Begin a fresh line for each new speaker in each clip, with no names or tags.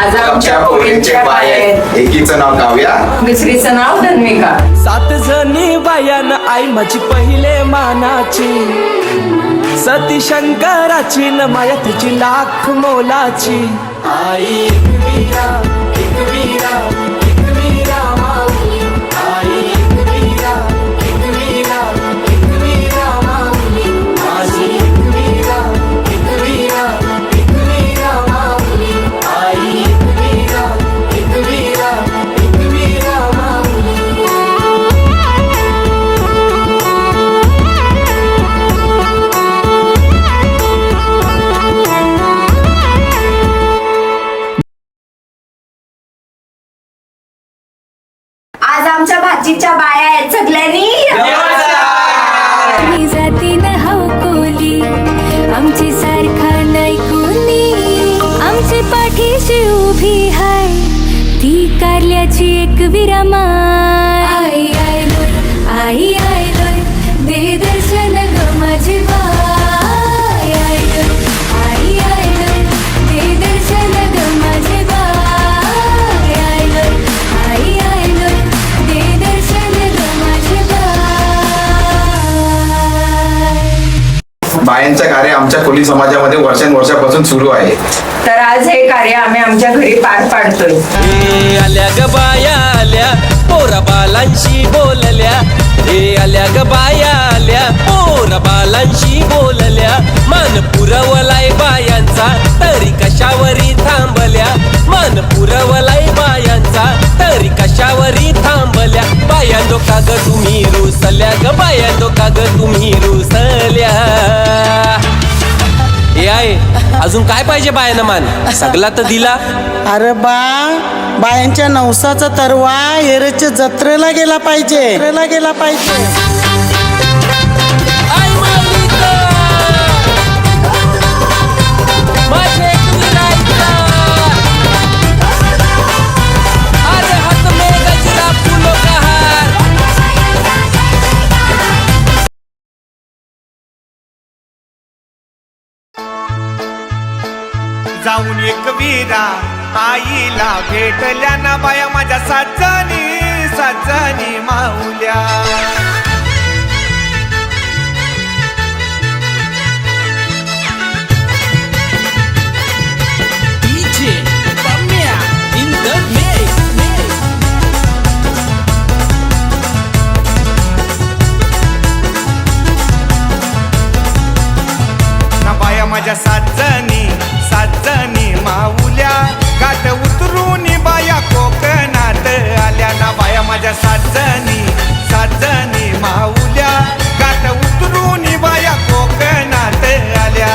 आज आमच्या पोरींच्या पायात
एकीचं नाव काव्या,
दुसरीचं नाव धन्विका.
7 जणी बायान आई माझी पहिले मानाची, सती शंकराची न माया तिची लाख मोलाची. आई एकवीरा एकवीरा एकवीरा माऊली, आई एकवीरा एकवीरा एकवीरा माऊली, माझी एकवीरा एकवीरा एकवीरा माऊली, आई एकवीरा एकवीरा एकवीरा माऊली.
आज आमच्या भाजीच्या बाया आहेत सगळ्यांनी.
मी जाती न हवकोली, आमची सारखा नाही कोणी, आमची पाठीशी उभी हाय ती कारल्याची एक विरामाय. आई आयलोय आई आयलोय, दे दर्शन ग माझी बाय. आयलोय आई आयलोय, दे दर्शन ग माझी बाय. आयलोय आई आयलोय, दे दर्शन ग माझी बाय.
बायांचं कार्य आमच्या कोली समाजामध्ये वर्षांवर्षापासून सुरू आहे.
तर आज हे कार्य आम्ही आमच्या घरी पार पाडतोय.
हे आल्या ग बाया आल्या, पोरा बालांशी बोलल्या. हे आल्या ग बाया आल्या, पोरा बालांशी बोलल्या. मान पुरवलाय बायांचा, तरी कशावरी थांबल्या. मान पुरवलाय बायांचा, तरी कशावरी थांबल्या. बायांदो का ग तुम्ही रुसल्या ग, बायांदो का ग तुम्ही रुसल्या. हे आहे अजून काय पाहिजे बायानं? मान सगळा तर दिला.
अरे बायांच्या नवसाचा तरवा एरेच्या जत्रेला गेला पाहिजे, गेला पाहिजे.
आई माऊलीचा, माझे एकविरायचा. अरे हात में गजरा फूलों का हार.
जाऊन एकवीरा आईला भेटल्या ना बाया माझ्या साजनी साजनी माऊल्या.
DJ Pamea in the mix.
ना बाया माझ्या साजनी साजनी माऊल्या. गाठ उतरून बाया कोकणात आल्या ना बाया माझ्या साजनी साजनी माऊल्या. गाठ उतरून बाया कोकणात आल्या.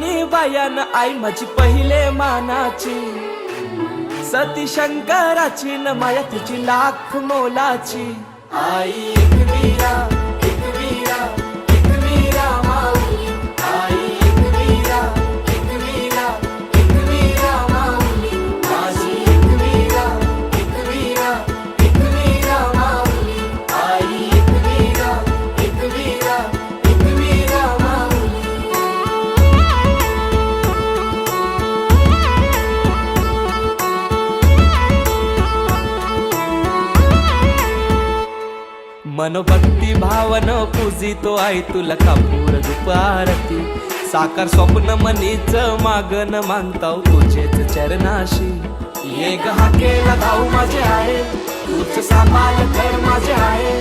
जणी बायान आई माझी पहिले मानाची, सती शंकराची न माया तिची लाख मोलाची. आई एकवीरा एकवीरा एकवीरा माऊली, आई एकवीरा एकवीरा एकवीरा माऊली, माझी एकवीरा एकवीरा एकवीरा माऊली, आई एकवीरा एकवीरा एकवीरा माऊली. मनोभक्ती भावन पूजितो आई तुला कापूर दुपारती, साकार स्वप्न मनीच मागन मानताव तुझेच चरणाशी. एक हाकेला धाव माझे आहे, तूच सांभाळ कर माझे आहे,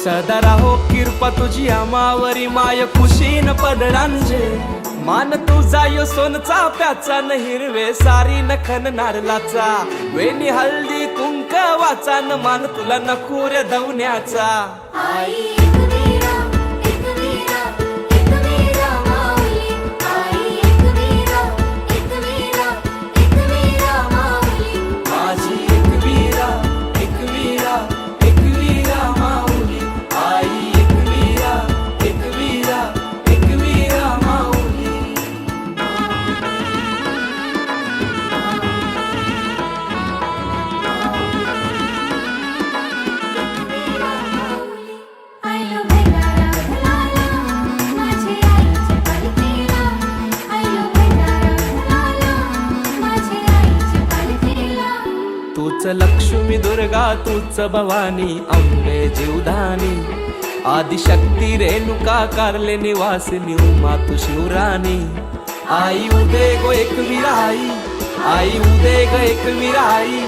सदा राहो कृपा तुझी आमावरी माय खुशीन पदरांजे. मान तुझा यो सोनचा प्याचा न हिरवे सारी नखन नारलाचा, वेणी हल्दी कुंकवाचा न मान तुला नखुर धवण्याचा.
आई एकवीरा एकवीरा एकवीरा माऊली, आई एकवीरा एकवीरा एकवीरा माऊली,
माझी एकवीरा एकवीरा एकवीरा माऊली, आई एकवीरा एकवीरा एकवीरा माऊली.
आयलो भंडारा भुलाला, माझे आईचे पालखीला. आयलो भंडारा भुलाला, माझे आईचे पालखीला.
तूच लक्ष्मी दुर्गा तूच भवानी अंबे जीवधानी, आदिशक्ती रेणुका कारले निवासिनी उमा तू शिवराणी. आई उदे गो एकवीरा आई, आई उदे ग एकवीरा आई,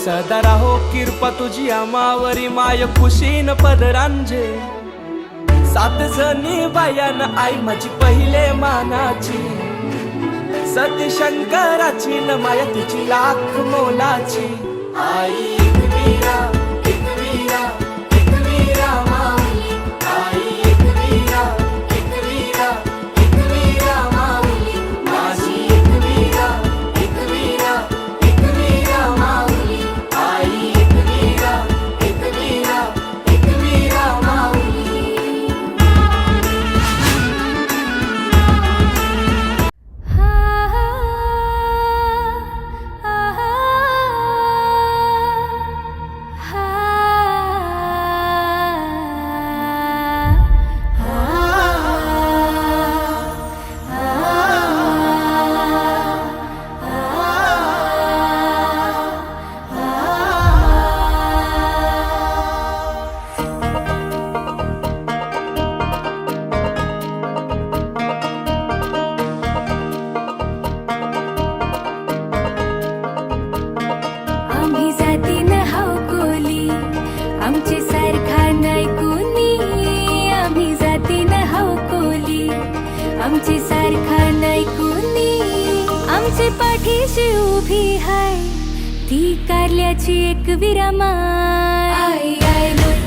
सदा राहो कृपा तुझी आमावरी माय खुशीन पदरांजे. सात जणी बायान आई माझी पहिले मानाची, सती शंकराची न माया तिची लाख मोलाची. आई एकवीरा एकवीरा एकवीरा माऊली, आई एकवीरा एकवीरा एकवीरा माऊली, माझी एकवीरा एकवीरा एकवीरा माऊली, आई एकवीरा एकवीरा एकवीरा माऊली.
हा हा हा आम्ही जातीन हाव कोली, आमचे सारखा नाही कोणी. आम्ही जातीन हाव कोली, आमचे सारखा नाही कोणी. आमचे पाठीशी उभी हाय ती कारल्याची एक विरामाय. आई आयलोय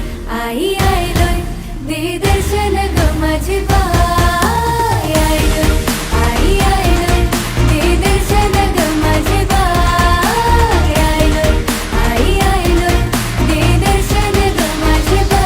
आई आयलोय, दे दर्शन ग माझे बाय. आयलोय आई आयलोय, दे दर्शन ग माझे बाय. आयलोय आई आयलोय, दे दर्शन ग माझे बाय.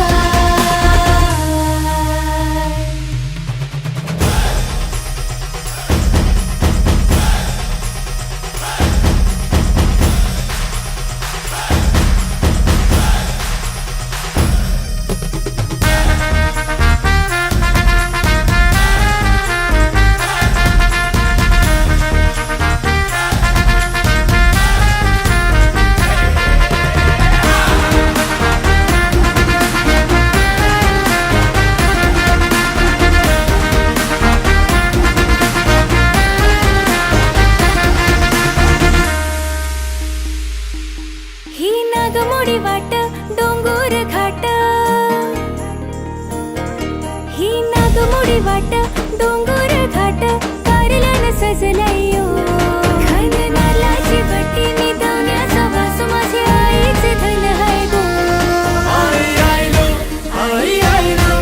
ही नागमोडी वाट डोंगर घाट, ही नागमोडी वाट डोंगर घाट, कारल्यान सजलायो. खणनालाची बट्टी निदाण्याचा वास माझे आईचे धन हाय गो.
आई आयलो,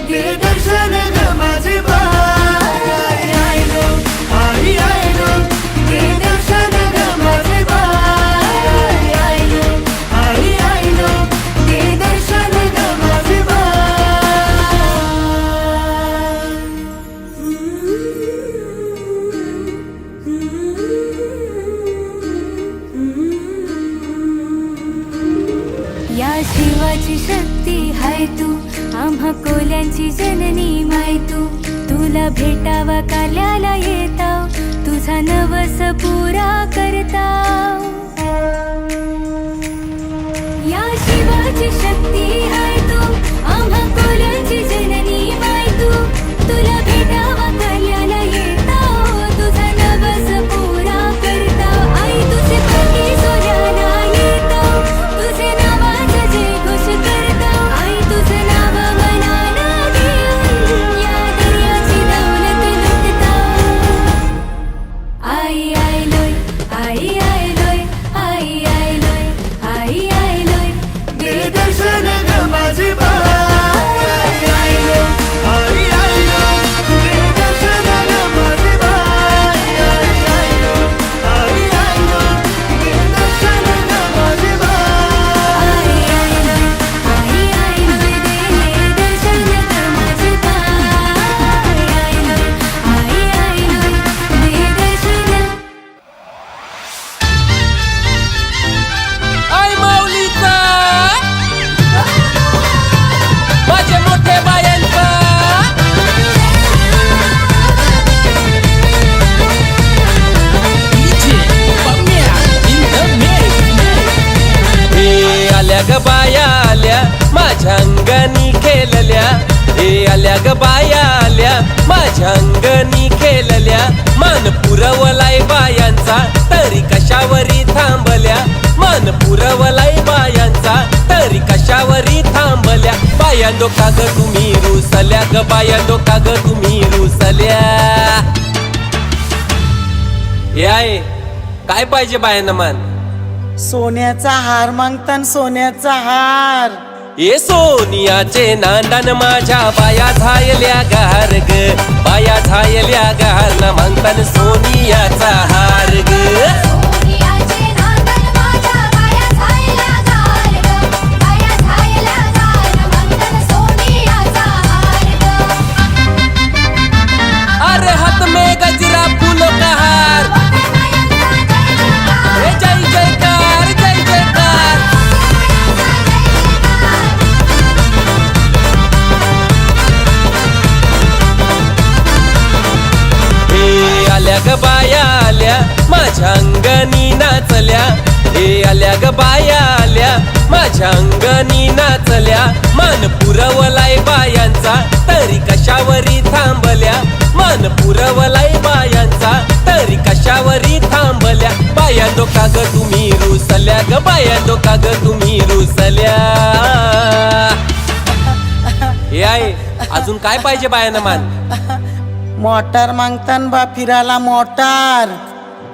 दे दर्शन ग माझे बाय. आई आयलो, आई
शक्ती हाय तू आम्हा कोल्यांची जननी माय तू तुला भेटावा काल्याला येताव तुझा नवस पुरा करताव या शिवाची शक्ती हाय तू आम्हा कोल्यांची जननी माय तू तुला भेटावा काल्याला येताव तुझा नवस पुरा करताव आई तुझे पाठी सोन्याला येताव तुझे नावाचे जे घोष करताव आई तुझं नाव मनाला घेऊन या दर्याची दौलत लुटताव आई आयलोय आई आयलोय आई आयलोय आई आयलोय दे दर्शन ग माझी बाई आई आयलोय आई आयलोय दे दर्शन ग माझी बाई आई आयलोय आई आयलोय दे दर्शन ग माझी बाई आई आयलोय आई आयलोय दे दर्शन ग माझी बाई आई आयलोय आई आयलोय दे दर्शन
आई माऊलीचा माझे मोठे बायांचा हे आल्या ग बाया आल्या माझ्या अंगणी खेळल्या हे आल्या ग बाया आल्या माझ्या अंगणी खेळल्या मान पुरवलाय बायांचा तरी कशावरी थांबल्या मान पुरवलाय बायांचा तरी कशावरी थांबल्या बायांदो का ग तुम्ही रुसल्या ग बायांदो का ग तुम्ही रुसल्या हे आहे काय पाहिजे बायांना मान
सोन्याचा हार मागतान सोन्याचा हार
ए सोनियाचे नांदन माझ्या बाया झायल्या गार ग बाया झायल्या गार ना मागतान सोनियाचा हार ग
सोनियाचे नांदन माझ्या बाया झायल्या गार ग बाया झायल्या गार मंगल सोनियाचा हार ग
अरे हाथ में गजरा फूलों का हार ए जय जयकार जय जयकार हे आल्या ग बाया आल्या माझ्या अंगणी नाचल्या हे आल्या ग बाया आल्या माझ्या अंगणी नाचल्या मान पुरवलाय बायांचा तरी कशावरी थांबल्या मान पुरवलाय बायांचा तरी कशावरी थांबल्या बायांदो का ग तुम्ही रुसल्या ग बायांदो का ग तुम्ही रुसल्या हे आहे अजून काय पाहिजे बायांना मान
मोटार मागतान बा फिराला मोटार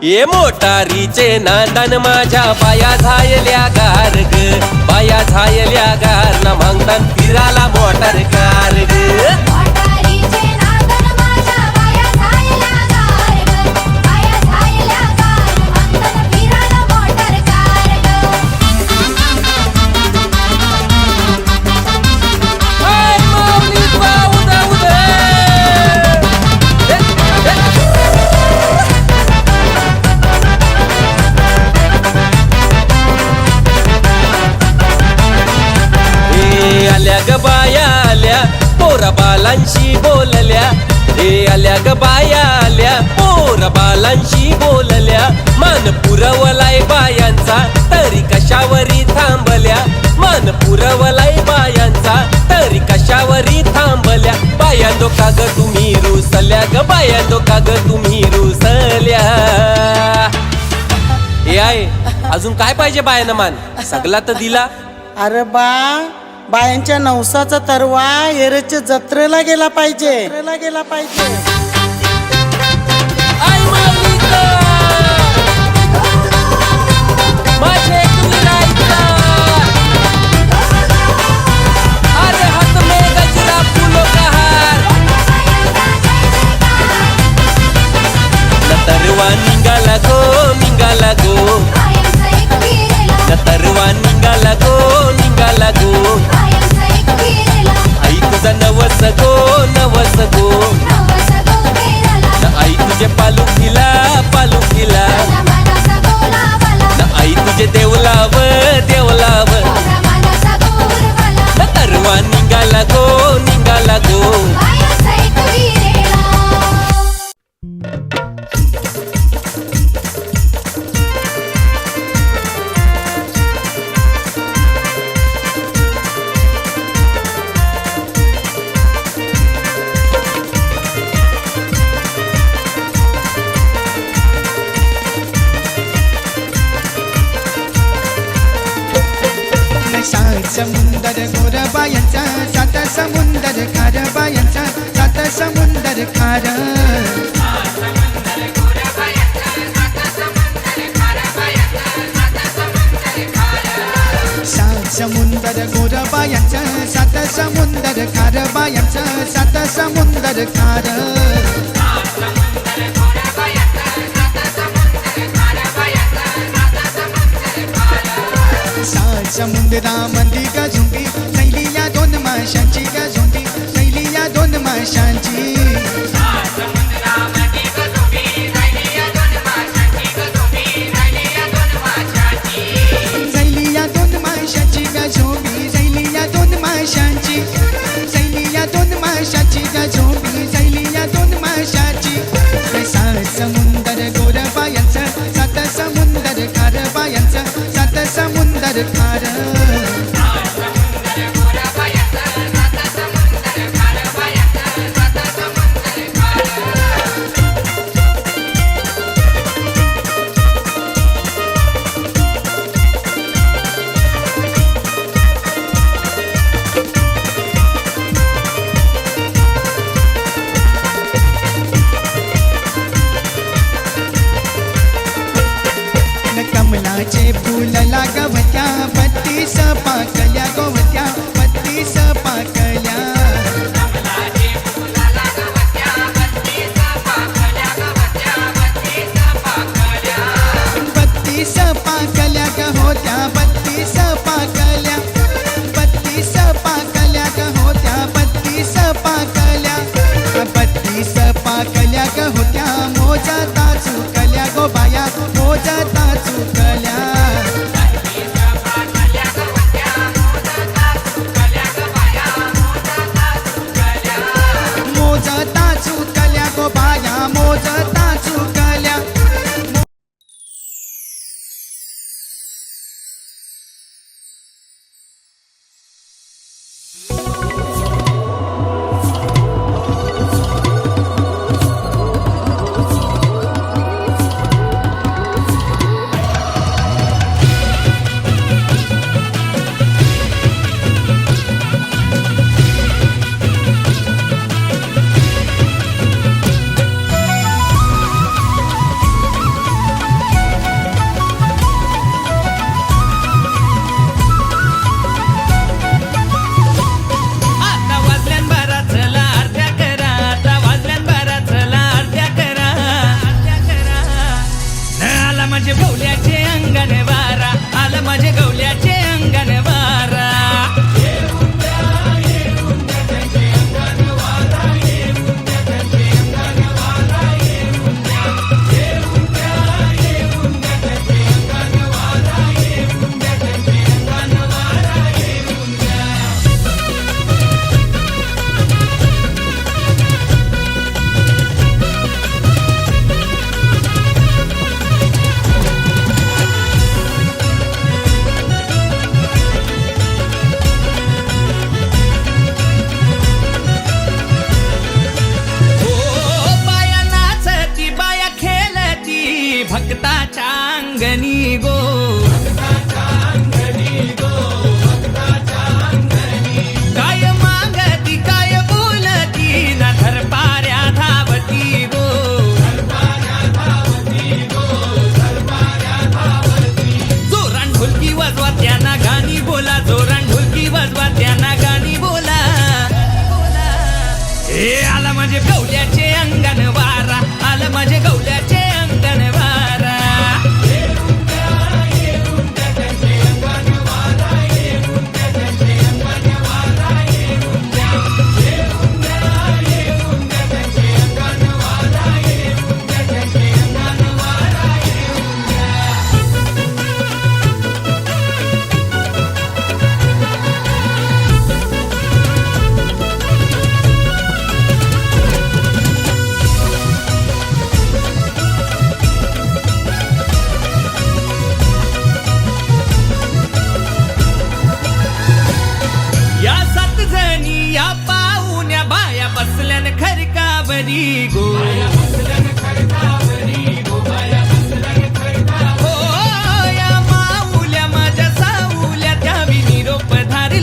ए मोटारीचे नांदन माझ्या बाया झायल्या गार ग बाया झायल्या गार ना मागतान फिराला मोटार कार ग
वाटारीचे नांदन माझ्या बाया झायल्या गार ग बाया झायल्या गार मंगल फिराला मोटर कार ग
हाय माऊलीचा उद्या उद्या हे आल्या ग बाया आल्या पोरा बालांशी बोलल्या हे आल्या ग बाया आल्या पोरा बालांशी बोलल्या मान पुरवलाय बायांचा तरी कशावरी थांबल्या मान पुरवलाय बायांचा तरी कशावरी थांबल्या बायांदो का ग तुम्ही रुसल्या ग बायांदो का ग तुम्ही रुसल्या हे आहे अजून काय पाहिजे बायानं मान सगळा तर दिला
अरे बा बायांच्या नवसाचा तरवा एरच्या जत्रेला गेला पाहिजे
आई माऊलीचा माझे तुम्ही राहायचा अरे हाथ में गजरा फूलों का हार नतरवा निघाला गो
बायांचा एक फिरेला
नतरवा निघाला गो
बायांचा एक फिरेला
आई तुझा नवस गो
नवस गो फिरेला
आई तुझे पालुखीला
माझ्या मनाचा गोला बाला
आई तुझे देवलाव
माझ्या मनाचा गोर बाला
समुंदर गोरबायांचा सात समुंदर खारबायांचा सात समुंदर खार सात समुंदर गोरबायांचा सात समुंदर खारबायांचा सात समुंदर खार सात समुद्रामंदी का झुंबी सैली या दोन माशांची का झुंबी सैली या दोन माशांची सैली या दोन माशांची का झोंबी सैली या दोन माशांची सैली या दोन माशांची का झोंबी सैली या दोन माशांची सात समुंदर गोरबायांचा सात समुंदर खारबायांचा सात समुंदर खार कमलाचे फूल लागवत्या 32 पाकल्या गोवत्या 32 पाकल्या 32 पाकल्या ग होत्या 32 पाकल्या 32 पाकल्या ग होत्या 32 पाकल्या 32 पाकल्या ग होत्या मोजता चुकल्या गो बाया मोजता चुकल्या मोजता चुकल्या गो बाया मोजता चुकल्या
आता वाजल्यान बारा चला अर्ध्या करा आता वाजल्यान बारा चला अर्ध्या करा आला माझे गवल्याचे अंगण वारा आला माझे गवल्याचे अंगण वारा बाया नाचती बाया खेळती भक्ताच्या अंगणी गो काय मागती काय बोलती ना धरपाऱ्या धावती गो जोरान ढोलकी वाजवा त्यांना गाणी बोला जोरान ढोलकी वाजवा त्यांना गाणी बोला हे आला माझे गवल्याचे अंगण वारा आलं माझे गवल्याचे अंगण वारा या 7 जणी या पाहुण्या बाया बसल्यान खरकावरी गो हो या माऊल्या माझ्या साऊल्या त्या निरोप धारला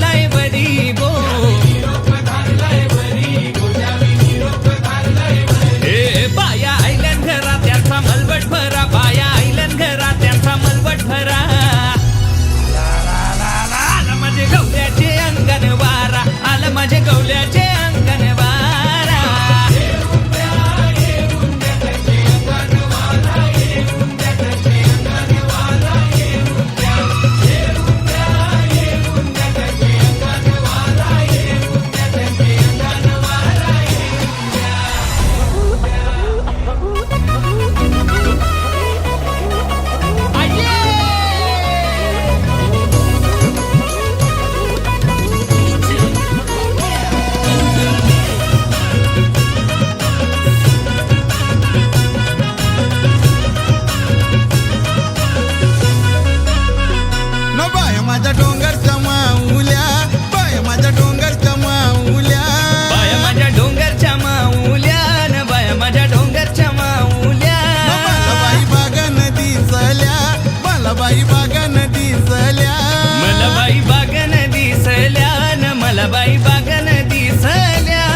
मला बाई बागन दिसल्या,
मला बाई बागन दिसल्या न मला बाई बागन दिसल्या.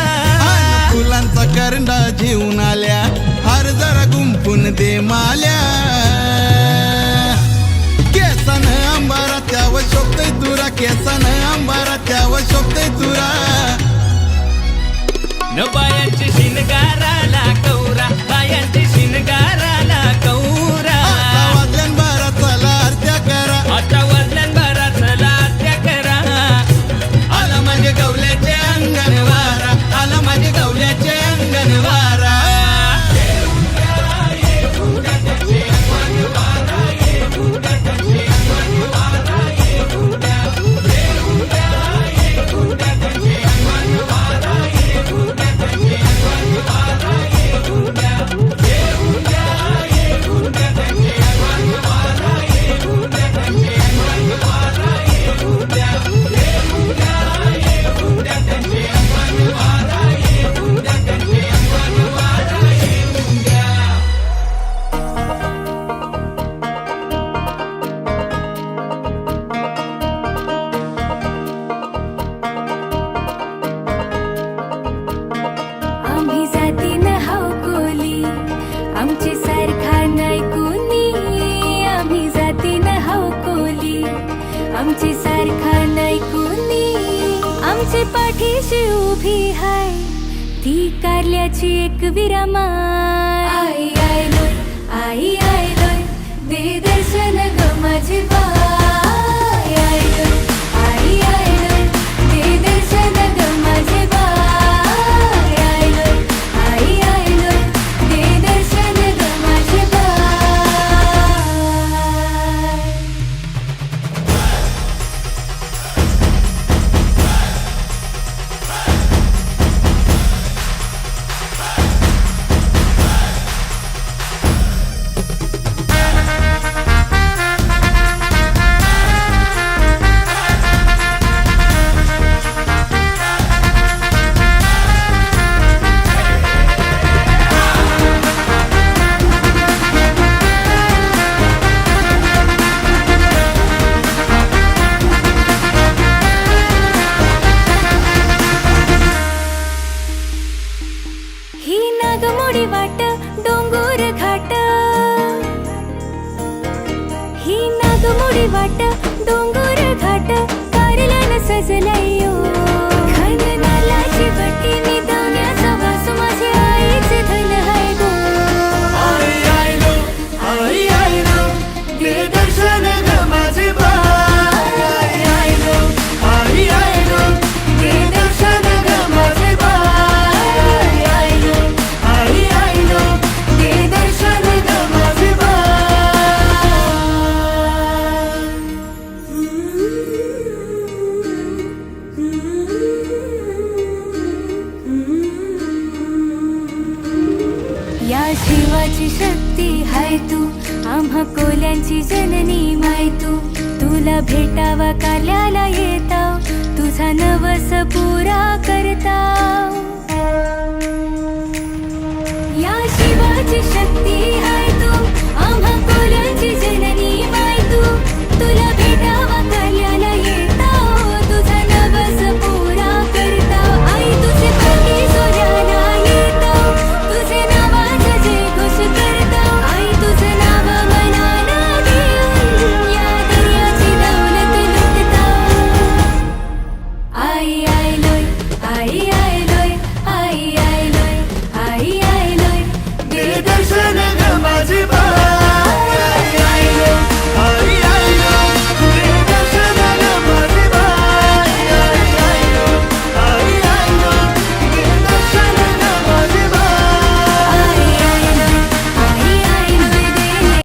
फुलांचा करंडा घेऊन आल्या, हार जरा गुंफून दे माल्या. केसान अंबारा त्यावर शोभतय तुरा, केसान अंबारा त्यावर शोभतय तुरा.
न बायांची शिनगाराला कौरा, बायांची शिनगाराला कौरा.
आता वाजल्यान बारा चला आरत्या करा,
आता वाजल्यान बारा चला आरत्या करा.
आला माझे गवल्याचे अंगण वारा, आला माझे गवल्याचे अंगण वारा.
आम्ही जातीन हाव कोली, आमचे सारखा नाही कोणी. आम्ही जातीन हाव कोली, आमचे सारखा नाही कोणी. आमचे पाठीशी उभी हाय ती कारल्याची एक विरामाय. आई आयलोय, आई आयलोय, दे दर्शन ग माझे बाय. आयलोय, आई आयलोय, दे दर्शन ग माझे बाय. आयलोय, आई आयलोय, दे दर्शन ग माझे बाय. ही नागमोडी वाट डोंगर घाट, ही नागमोडी वाट डोंगर घाट. कारल्यान सजलयो खननालाची बटी, निदाण्याचा वास माझे आईचे धन हाय गो.
आई आयलो, आई आयलो, दे दर्शन ग माझे बाय. आई आयलो, आई आयलो, दे दर्शन ग माझे बाय. आई आयलो, आई आयलो, दे दर्शन ग माझे बाय.
या शिवाची शक्ती हाय तू, आम्हा कोल्यांची जननी माय तू. तुला भेटावा कारल्याला येताव, तुझा नवस पुरा करताव. या शिवाची शक्ती हाय